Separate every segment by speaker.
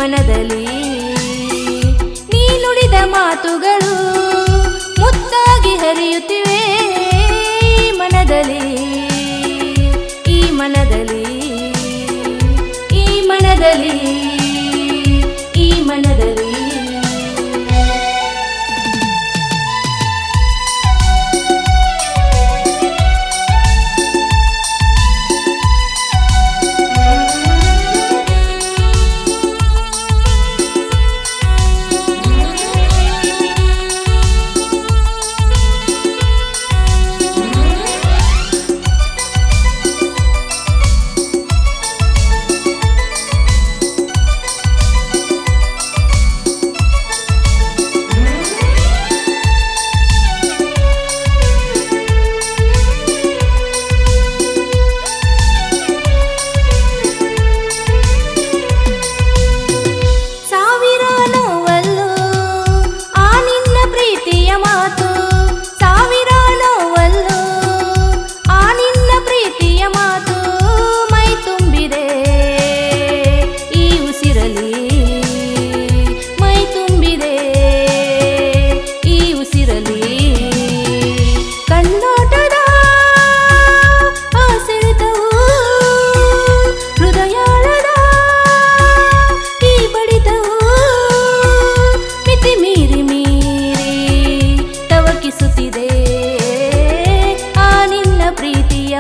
Speaker 1: ಮನದಲ್ಲಿ ನೀ ನುಡಿದ ಮಾತುಗಳು ಮುತ್ತಾಗಿ ಹರಿಯುತ್ತಿವೆ ಈ ಮನದಲ್ಲಿ ಈ ಮನದಲ್ಲಿ ಈ ಮನದಲ್ಲಿ ಈ ಮನದಲ್ಲಿ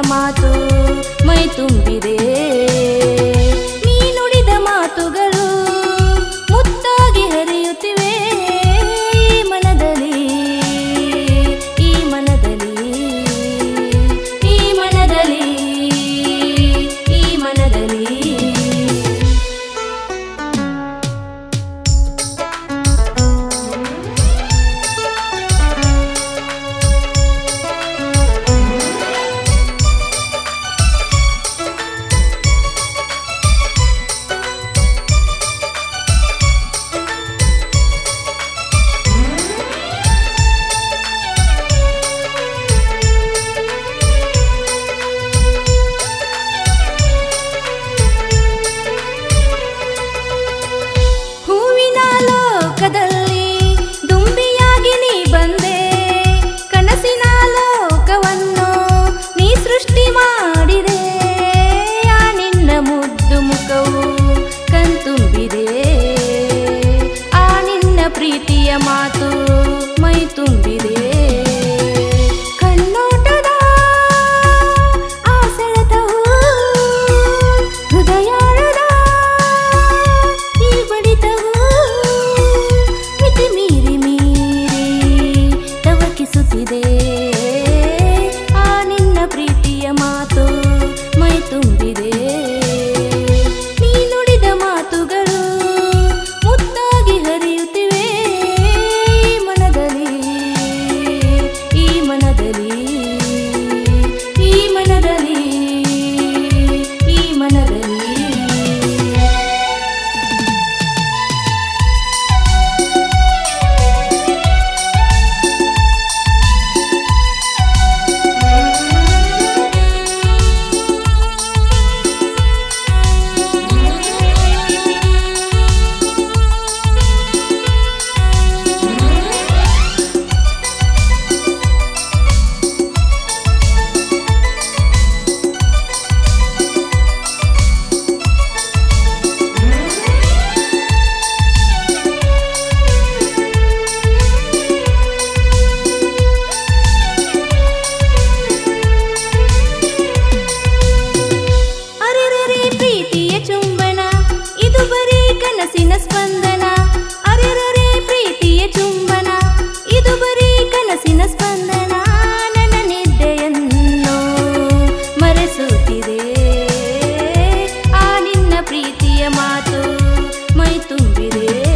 Speaker 1: ಮಾತು ಮೈ ತುಂಬಿದೆ ನೀ ನುಡಿದ ಮಾತುಗಳು ಮುತ್ತಾಗಿ ಹರಿಯುತ್ತಿವೆ ಈ ಮನದಲ್ಲಿ ಈ ಮನದಲ್ಲಿ ಈ ಮನದಲ್ಲಿ ಈ ಮನದಲ್ಲಿ ದುಂಬಿಯಾಗಿ ನೀ ಬಂದೆ ಕನಸಿನ ಲೋಕವನ್ನು ನೀ ಸೃಷ್ಟಿ ಮಾಡಿದೆ ಆ ನಿನ್ನ ಮುದ್ದು ಮುಖವು ಕಣ್ತುಂಬಿದೆ ಆ ನಿನ್ನ ಪ್ರೀತಿಯ ಮಾತು ಮೈ ತುಂಬಿದೆ ಕಣ್ಣೋಟದ ಆ ಸೆಳೆತವು ಹೃದಯಾಳದ ಈ ಬಡಿತವು ತವಕಿಸುತ್ತಿದೆ ಆ ನಿನ್ನ ಪ್ರೀತಿಯ ಮಾತು ಮೈ ತುಂಬಿದೆ ನೀ ನುಡಿದ ಮಾತುಗಳು ಮುತ್ತಾಗಿ ಹರಿಯುತ್ತಿವೆ ಈ ಮನದಲ್ಲಿ ಈ ಮನದಲ್ಲಿ ಈ ಮನದಲ್ಲಿ ಈ ಮನದಲ್ಲಿ ಕನಸಿನ ಸ್ಪಂದನ ಅರೆರರೆ ಪ್ರೀತಿಯ ಚುಂಬನ ಇದು ಬರೀ ಕನಸಿನ ಸ್ಪಂದನ ನನ್ನ ನಿದ್ದೆಯನ್ನು ಮರೆಸುತ್ತಿದೆ ಆ ನಿನ್ನ ಪ್ರೀತಿಯ ಮಾತು ಮೈ ತುಂಬಿದೆ